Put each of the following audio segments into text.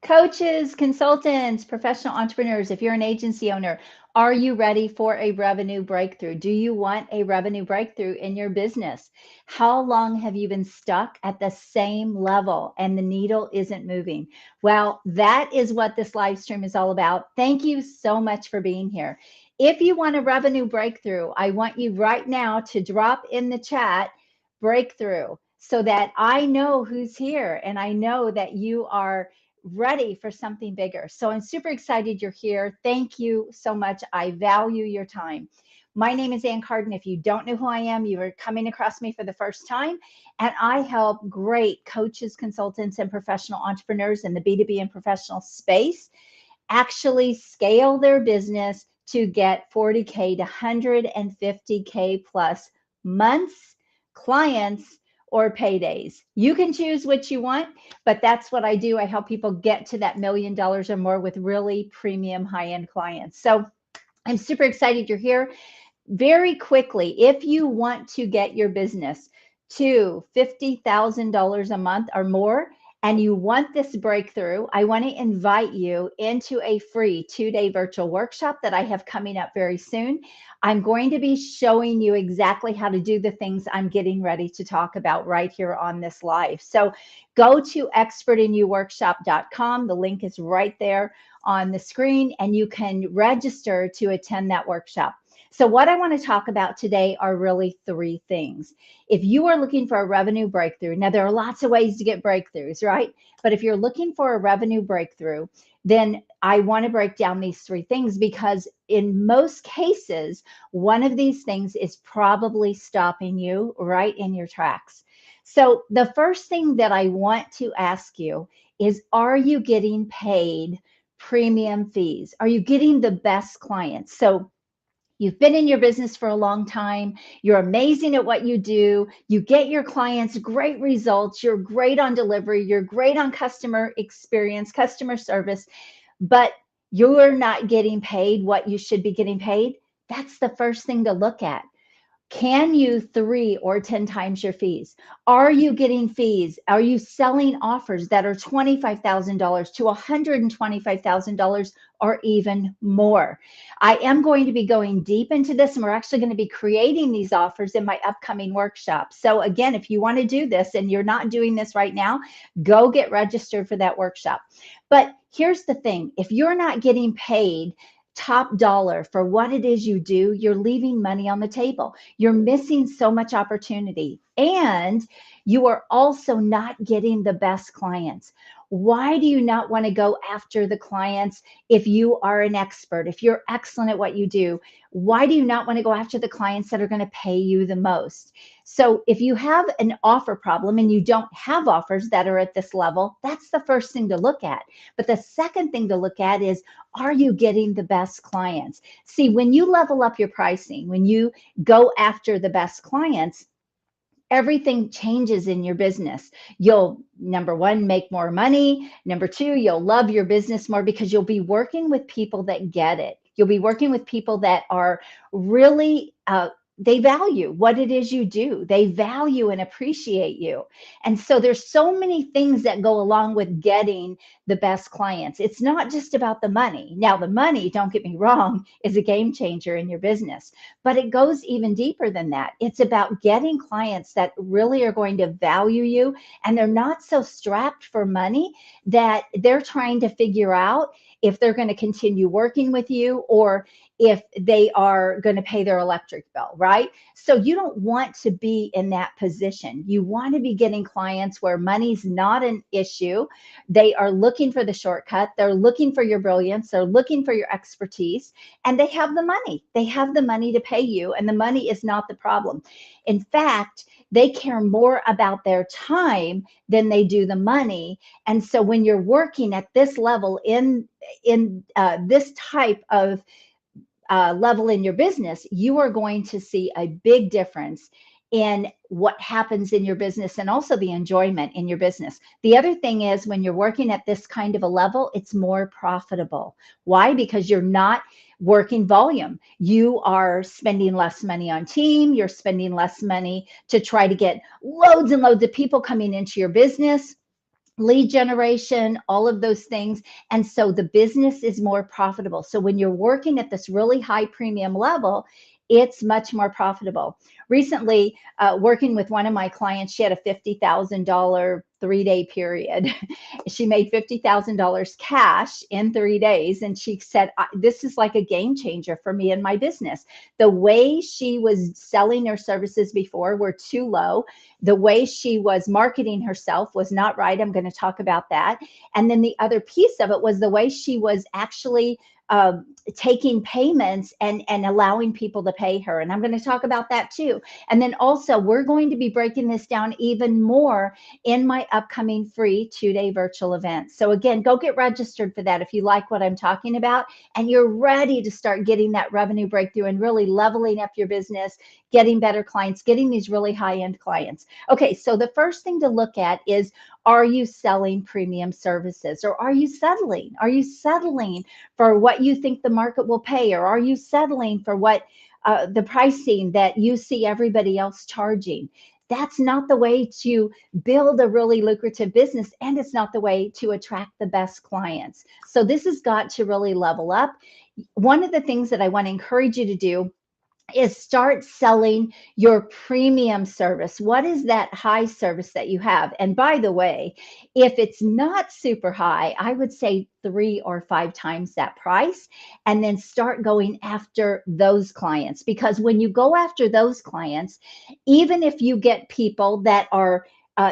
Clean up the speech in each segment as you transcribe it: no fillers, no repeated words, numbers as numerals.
Coaches, consultants, professional entrepreneurs, if you're an agency owner, are you ready for a revenue breakthrough? Do you want a revenue breakthrough in your business? How long have you been stuck at the same level and the needle isn't moving? Well, that is what this live stream is all about. Thank you so much for being here. If you want a revenue breakthrough, I want you right now to drop in the chat breakthrough so that I know who's here and I know that you are ready for something bigger. So I'm super excited you're here. Thank you so much. I value your time. My name is Ann Carden. If you don't know who I am, you are coming across me for the first time. And I help great coaches, consultants, and professional entrepreneurs in the B2B and professional space actually scale their business to get 40K to 150K plus months, clients, or paydays. You can choose what you want, but that's what I do. I help people get to that $1 million or more with really premium high end clients. So I'm super excited you're here. Very quickly, if you want to get your business to $50,000 a month or more, and you want this breakthrough, I want to invite you into a free 2-day virtual workshop that I have coming up very soon. I'm going to be showing you exactly how to do the things I'm getting ready to talk about right here on this live. So go to expertinyouworkshop.com. The link is right there on the screen, and you can register to attend that workshop. So what I want to talk about today are really three things. If you are looking for a revenue breakthrough, now there are lots of ways to get breakthroughs, right? But if you're looking for a revenue breakthrough, then I want to break down these three things because in most cases, one of these things is probably stopping you right in your tracks. So the first thing that I want to ask you is, are you getting paid premium fees? Are you getting the best clients? So you've been in your business for a long time. You're amazing at what you do. You get your clients great results. You're great on delivery. You're great on customer experience, customer service, but you're not getting paid what you should be getting paid. That's the first thing to look at. Can you 3 or 10 times your fees? Are you getting fees? Are you selling offers that are $25,000 to $125,000 or even more? I am going to be going deep into this, and we're actually going to be creating these offers in my upcoming workshop. So, again, if you want to do this and you're not doing this right now, go get registered for that workshop. But here's the thing, if you're not getting paid top dollar for what it is you do, you're leaving money on the table. You're missing so much opportunity. And you are also not getting the best clients. Why do you not want to go after the clients if you are an expert, if you're excellent at what you do? Why do you not want to go after the clients that are going to pay you the most? So, if you have an offer problem and you don't have offers that are at this level, that's the first thing to look at. But the second thing to look at is, are you getting the best clients? See, when you level up your pricing, when you go after the best clients, everything changes in your business. You'll, number one, make more money. Number two, you'll love your business more because you'll be working with people that get it. You'll be working with people that are really, they value what it is you do. They value and appreciate you. And so there's so many things that go along with getting the best clients. It's not just about the money. Now, the money, don't get me wrong, is a game changer in your business, but it goes even deeper than that. It's about getting clients that really are going to value you, and they're not so strapped for money that they're trying to figure out if they're going to continue working with you or if they are going to pay their electric bill, right? So you don't want to be in that position. You want to be getting clients where money's not an issue. They are looking for the shortcut. They're looking for your brilliance. They're looking for your expertise, and they have the money. They have the money to pay you, and the money is not the problem. In fact, they care more about their time than they do the money. And so when you're working at this level in this type of level in your business, you are going to see a big difference in what happens in your business and also the enjoyment in your business. The other thing is, when you're working at this kind of a level, it's more profitable. Why? Because you're not working volume. You are spending less money on team. You're spending less money to try to get loads and loads of people coming into your business. lead generation, all of those things. And so the business is more profitable. So when you're working at this really high premium level, it's much more profitable. Recently, working with one of my clients, she had a $50,000 3-day period. She made $50,000 cash in 3 days. And she said, this is like a game changer for me and my business. The way she was selling her services before were too low. The way she was marketing herself was not right. I'm going to talk about that. And then the other piece of it was the way she was actually taking payments and allowing people to pay her. And I'm going to talk about that too. And then also, we're going to be breaking this down even more in my upcoming free 2-day virtual event. So again, go get registered for that if you like what I'm talking about and you're ready to start getting that revenue breakthrough and really leveling up your business, getting better clients, getting these really high-end clients. Okay, so the first thing to look at is, are you selling premium services, or are you settling? Are you settling for what you think the market will pay, or are you settling for what the pricing that you see everybody else charging? That's not the way to build a really lucrative business, and it's not the way to attract the best clients. So this has got to really level up. One of the things that I want to encourage you to do is start selling your premium service. What is that high service that you have? And by the way, if it's not super high, I would say 3 or 5 times that price, and then start going after those clients. Because when you go after those clients, even if you get people that are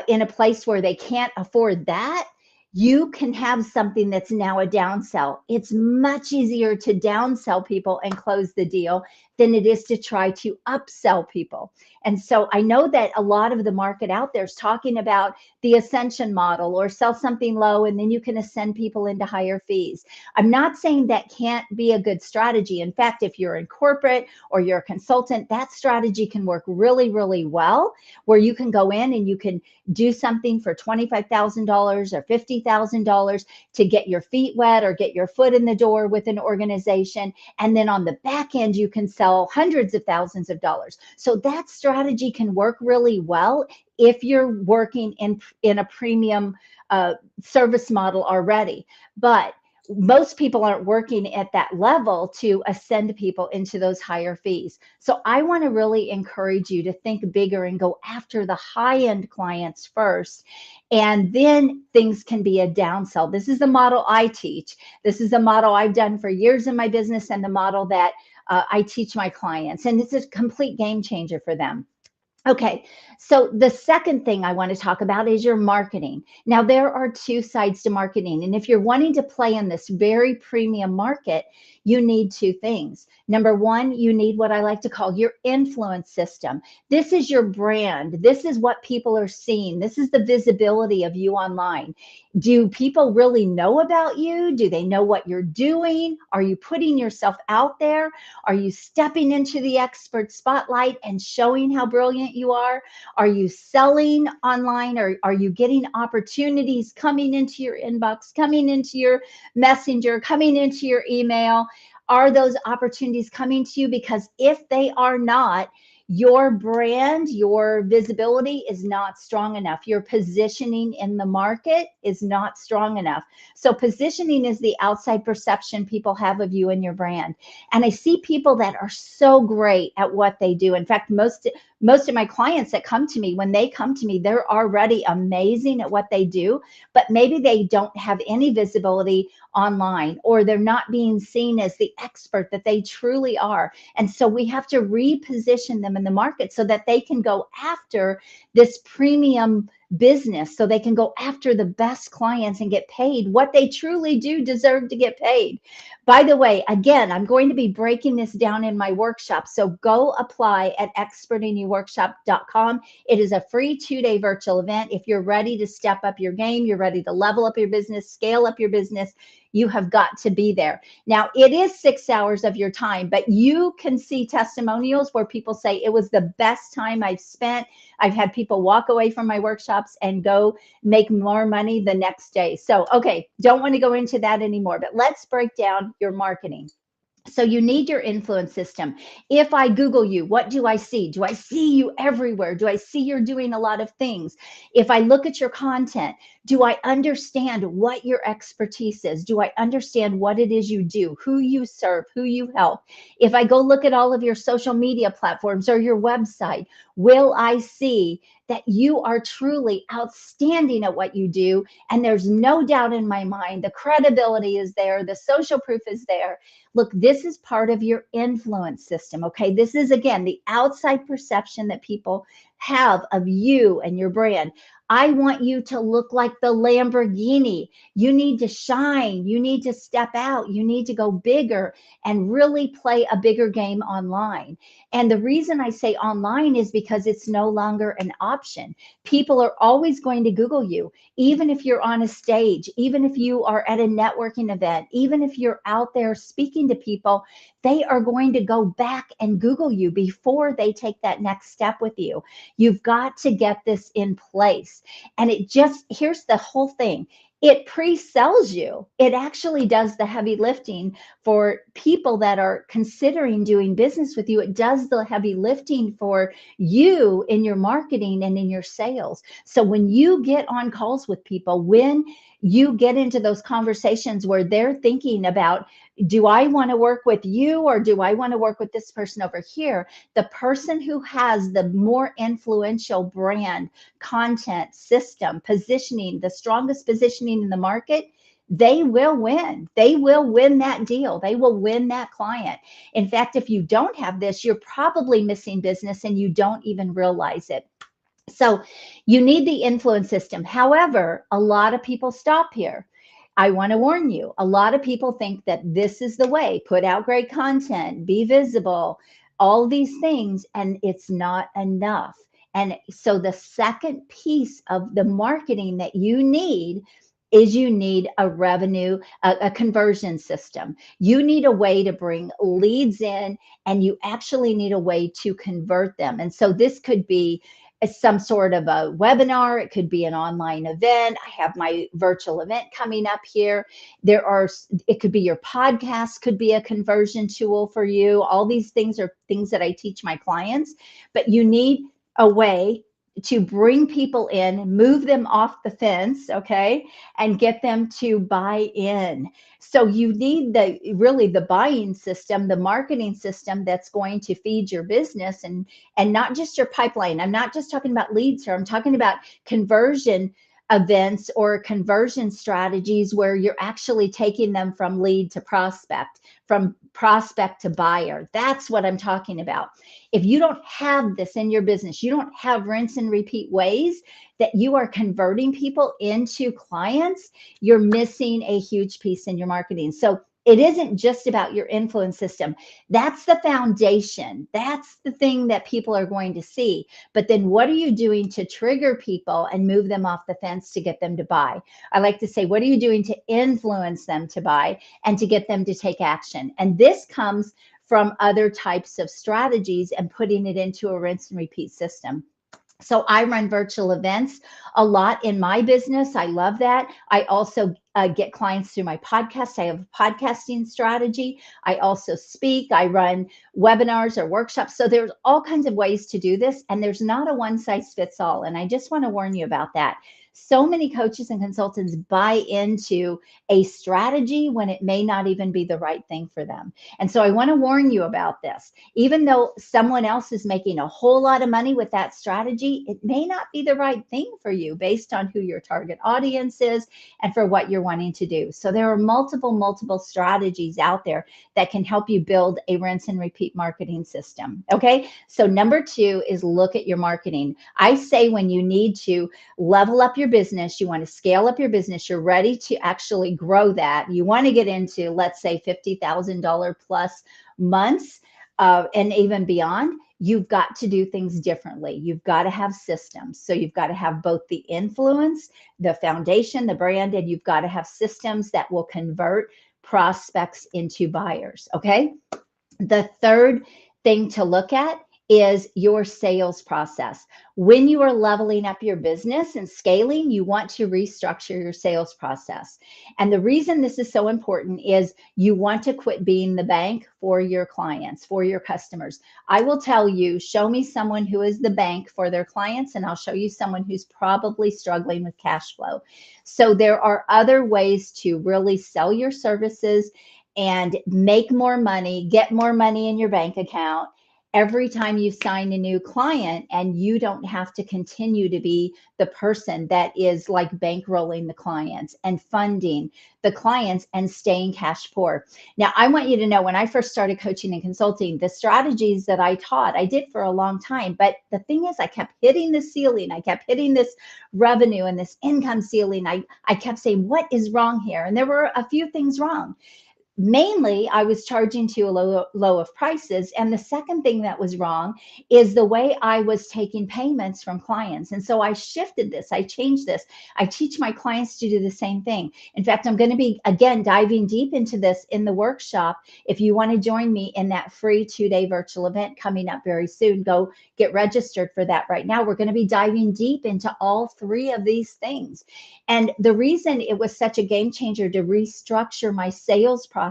in a place where they can't afford that, you can have something that's now a downsell. It's much easier to downsell people and close the deal than it is to try to upsell people. And so I know that a lot of the market out there is talking about the ascension model, or sell something low and then you can ascend people into higher fees. I'm not saying that can't be a good strategy. In fact, if you're in corporate or you're a consultant, that strategy can work really, really well, where you can go in and you can do something for $25,000 or $50,000 to get your feet wet or get your foot in the door with an organization. And then on the back end, you can sell hundreds of thousands of dollars. So that strategy can work really well if you're working in a premium service model already. But most people aren't working at that level to ascend people into those higher fees. So I want to really encourage you to think bigger and go after the high-end clients first. And then things can be a downsell. This is the model I teach. This is the model I've done for years in my business, and the model that I teach my clients. And it's a complete game changer for them. Okay, so the second thing I want to talk about is your marketing. Now, there are 2 sides to marketing. And if you're wanting to play in this very premium market, you need 2 things. Number one, you need what I like to call your influence system. This is your brand. This is what people are seeing. This is the visibility of you online. Do people really know about you? Do they know what you're doing? Are you putting yourself out there? Are you stepping into the expert spotlight and showing how brilliant you are? Are you selling online, or are you getting opportunities coming into your inbox, coming into your messenger, coming into your email? Are those opportunities coming to you? Because if they are not, your brand, your visibility is not strong enough. Your positioning in the market is not strong enough. So positioning is the outside perception people have of you and your brand. And I see people that are so great at what they do. In fact, most of my clients that come to me, when they come to me, they're already amazing at what they do, but maybe they don't have any visibility online, or they're not being seen as the expert that they truly are. And so we have to reposition them in the market so that they can go after this premium business, so they can go after the best clients and get paid what they truly do deserve to get paid. By the way, again, I'm going to be breaking this down in my workshop. So go apply at expertinyouworkshop.com. It is a free 2-day virtual event. If you're ready to step up your game, you're ready to level up your business, scale up your business, you have got to be there. Now, it is 6 hours of your time, but you can see testimonials where people say it was the best time I've spent. I've had people walk away from my workshops and go make more money the next day. So, okay, don't want to go into that anymore, but let's break down your marketing. So you need your influence system. If I Google you, what do I see? Do I see you everywhere? Do I see you're doing a lot of things? If I look at your content, do I understand what your expertise is? Do I understand what it is you do, who you serve, who you help? If I go look at all of your social media platforms or your website, will I see that you are truly outstanding at what you do? And there's no doubt in my mind, the credibility is there, the social proof is there. Look, this is part of your influence system, okay? This is, again, the outside perception that people have of you and your brand. I want you to look like the Lamborghini. You need to shine. You need to step out. You need to go bigger and really play a bigger game online. And the reason I say online is because it's no longer an option. People are always going to Google you, even if you're on a stage, even if you are at a networking event, even if you're out there speaking to people, they are going to go back and Google you before they take that next step with you. You've got to get this in place. And it just, here's the whole thing. It pre-sells you. It actually does the heavy lifting for people that are considering doing business with you. It does the heavy lifting for you in your marketing and in your sales. So when you get on calls with people, when you get into those conversations where they're thinking about, do I want to work with you or do I want to work with this person over here? The person who has the more influential brand, content, system, positioning, the strongest positioning in the market, they will win. They will win that deal. They will win that client. In fact, if you don't have this, you're probably missing business and you don't even realize it. So you need the influence system. However, a lot of people stop here. I want to warn you, a lot of people think that this is the way, put out great content, be visible, all these things, and it's not enough. And so the second piece of the marketing that you need is you need a revenue, a conversion system. You need a way to bring leads in, and you actually need a way to convert them. And so this could be some sort of a webinar. It could be an online event. I have my virtual event coming up here. It could be your podcast, could be a conversion tool for you. All these things are things that I teach my clients, but you need a way to bring people in, move them off the fence, okay, and get them to buy in. So you need the buying system, the marketing system that's going to feed your business and not just your pipeline. I'm not just talking about leads here. I'm talking about conversion events or conversion strategies where you're actually taking them from lead to prospect, from prospect to buyer. That's what I'm talking about. If you don't have this in your business, you don't have rinse and repeat ways that you are converting people into clients, you're missing a huge piece in your marketing. So it isn't just about your influence system. That's the foundation. That's the thing that people are going to see. But then what are you doing to trigger people and move them off the fence to get them to buy? I like to say, what are you doing to influence them to buy and to get them to take action? And this comes from other types of strategies and putting it into a rinse and repeat system. So I run virtual events a lot in my business. I love that. I also get clients through my podcast. I have a podcasting strategy. I also speak. I run webinars or workshops. So there's all kinds of ways to do this, and there's not a one size fits all. And I just want to warn you about that. So many coaches and consultants buy into a strategy when it may not even be the right thing for them. And so I want to warn you about this. Even though someone else is making a whole lot of money with that strategy, it may not be the right thing for you based on who your target audience is and for what you're wanting to do. So there are multiple strategies out there that can help you build a rinse and repeat marketing system. Okay. So number 2 is look at your marketing. I say when you need to level up your business, you want to scale up your business, you're ready to actually grow that. You want to get into, let's say, $50,000 plus months and even beyond. You've got to do things differently. You've got to have systems. So you've got to have both the influence, the foundation, the brand, and you've got to have systems that will convert prospects into buyers. Okay. The third thing to look at is your sales process. When you are leveling up your business and scaling, you want to restructure your sales process. And the reason this is so important is you want to quit being the bank for your clients, for your customers. I will tell you, show me someone who is the bank for their clients, and I'll show you someone who's probably struggling with cash flow. So there are other ways to really sell your services and make more money, get more money in your bank account every time you sign a new client, and you don't have to continue to be the person that is like bankrolling the clients and funding the clients and staying cash poor. Now, I want you to know, when I first started coaching and consulting, the strategies that I taught, I did for a long time. But the thing is, I kept hitting the ceiling. I kept hitting this revenue and this income ceiling. I kept saying, what is wrong here? And there were a few things wrong. Mainly, I was charging too low of prices. And the second thing that was wrong is the way I was taking payments from clients. And so I shifted this, I changed this. I teach my clients to do the same thing. In fact, I'm going to be, again, diving deep into this in the workshop. If you want to join me in that free 2-day virtual event coming up very soon, go get registered for that right now. We're going to be diving deep into all three of these things. And the reason it was such a game changer to restructure my sales process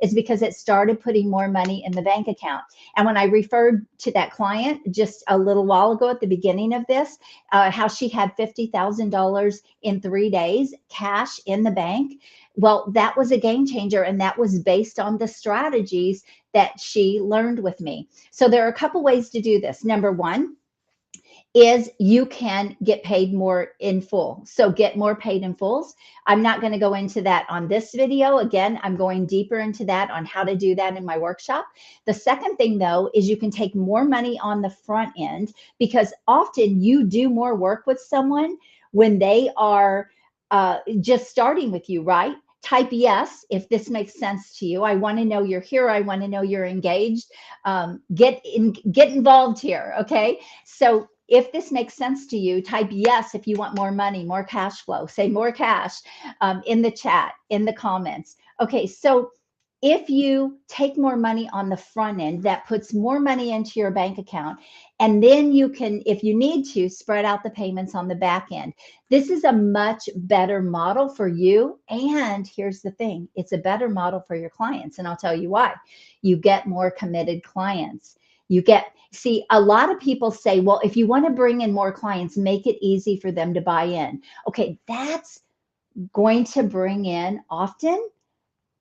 is because it started putting more money in the bank account. And when I referred to that client just a little while ago at the beginning of this, how she had $50,000 in 3 days cash in the bank, well, that was a game changer. And that was based on the strategies that she learned with me. So there are a couple ways to do this. Number one is you can get paid more in full. So get more paid in fulls. I'm not going to go into that on this video. Again, I'm going deeper into that on how to do that in my workshop. The second thing, though, is you can take more money on the front end, because often you do more work with someone when they are just starting with you, right? Type yes if this makes sense to you. I want to know you're here. I want to know you're engaged. Get involved here. Okay. So if this makes sense to you, type yes if you want more money, more cash flow. Say more cash in the chat, in the comments. Okay, so if you take more money on the front end, that puts more money into your bank account. And then you can, if you need to, spread out the payments on the back end. This is a much better model for you. And here's the thing, it's a better model for your clients. And I'll tell you why. You get more committed clients. See, a lot of people say, well, if you want to bring in more clients, make it easy for them to buy in. Okay, that's going to bring in often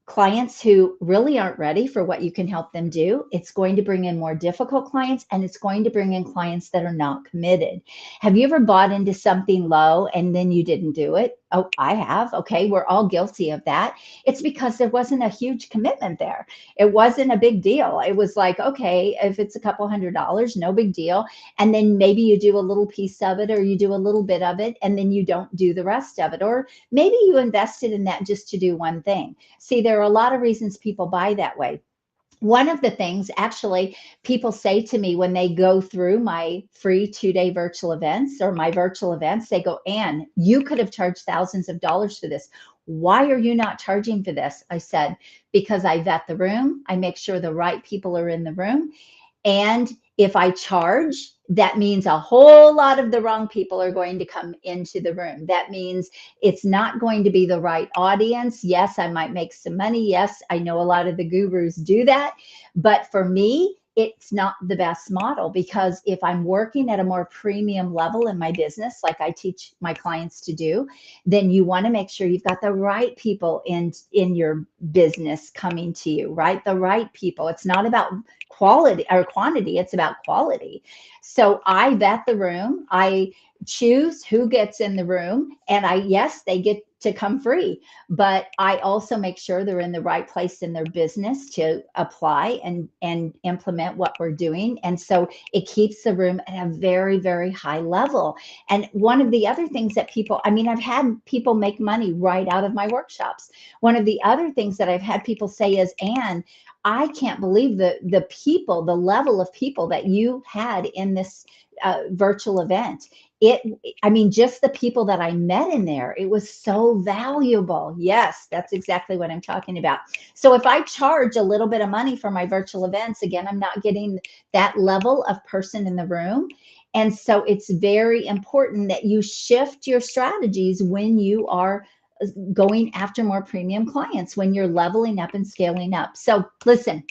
clients who really aren't ready for what you can help them do. It's going to bring in more difficult clients, and it's going to bring in clients that are not committed. Have you ever bought into something low and then you didn't do it? Oh, I have. Okay, we're all guilty of that. It's because there wasn't a huge commitment there. It wasn't a big deal. It was like, okay, if it's a couple $100, no big deal. And then maybe you do a little piece of it, or you do a little bit of it, and then you don't do the rest of it. Or maybe you invested in that just to do one thing. See, there are a lot of reasons people buy that way. One of the things, actually, people say to me when they go through my free 2-day virtual events or my virtual events, they go, Ann, you could have charged thousands of dollars for this. Why are you not charging for this? I said, because I vet the room. I make sure the right people are in the room. And if I charge, that means a whole lot of the wrong people are going to come into the room. That means it's not going to be the right audience. Yes, I might make some money. Yes, I know a lot of the gurus do that. But for me, it's not the best model, because if I'm working at a more premium level in my business, like I teach my clients to do, then you want to make sure you've got the right people in your business coming to you, right? The right people. It's not about quality or quantity, it's about quality. So I vet the room. I choose who gets in the room, and yes, they get to come free, but I also make sure they're in the right place in their business to apply and implement what we're doing. And so it keeps the room at a very, very high level. And one of the other things that people, I mean, I've had people make money right out of my workshops. One of the other things that I've had people say is, Ann, I can't believe the people, the level of people that you had in this virtual event. it, I mean, just the people that I met in there, it was so valuable. Yes, that's exactly what I'm talking about. So if I charge a little bit of money for my virtual events, again, I'm not getting that level of person in the room. And so it's very important that you shift your strategies when you are going after more premium clients, when you're leveling up and scaling up. So listen,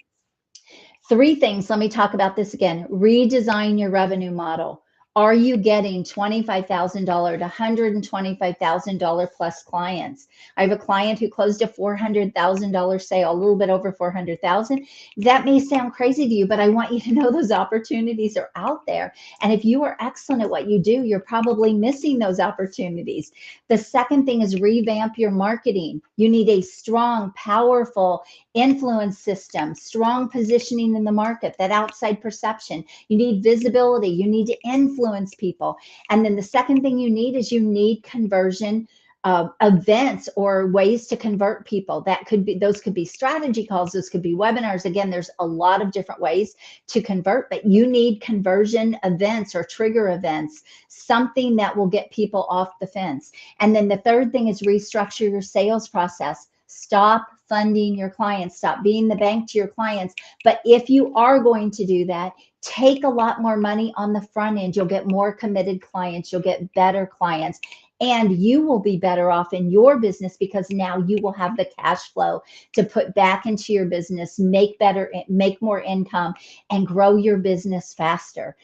three things. Let me talk about this again. Redesign your revenue model. Are you getting $25,000 to $125,000 plus clients? I have a client who closed a $400,000 sale, a little bit over 400,000. That may sound crazy to you, but I want you to know those opportunities are out there. And if you are excellent at what you do, you're probably missing those opportunities. The second thing is revamp your marketing. You need a strong, powerful influence system, strong positioning in the market, that outside perception. You need visibility. You need to influence people. And then the second thing you need is you need conversion events or ways to convert people. That could be, those could be strategy calls, those could be webinars. Again, there's a lot of different ways to convert, but you need conversion events or trigger events, something that will get people off the fence. And then the third thing is restructure your sales process. Stop funding your clients, stop being the bank to your clients. But if you are going to do that, take a lot more money on the front end. You'll get more committed clients, you'll get better clients, and you will be better off in your business because now you will have the cash flow to put back into your business, make more income, and grow your business faster.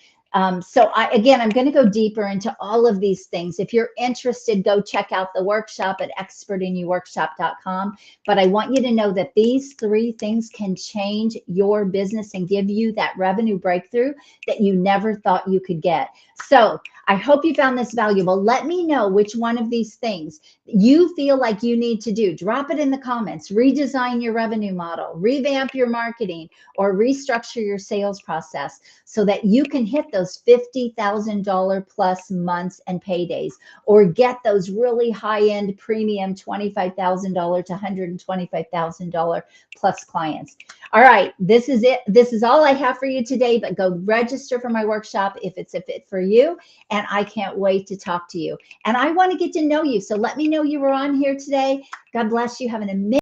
So again, I'm going to go deeper into all of these things. If you're interested, go check out the workshop at expertinyouworkshop.com. But I want you to know that these three things can change your business and give you that revenue breakthrough that you never thought you could get. So I hope you found this valuable. Let me know which one of these things you feel like you need to do. Drop it in the comments. Redesign your revenue model, revamp your marketing, or restructure your sales process so that you can hit those $50,000 plus months and paydays, or get those really high-end premium $25,000 to $125,000 plus clients. All right, this is it. This is all I have for you today, but go register for my workshop if it's a fit for you, and I can't wait to talk to you. And I want to get to know you, so let me know you were on here today. God bless you. Have an amazing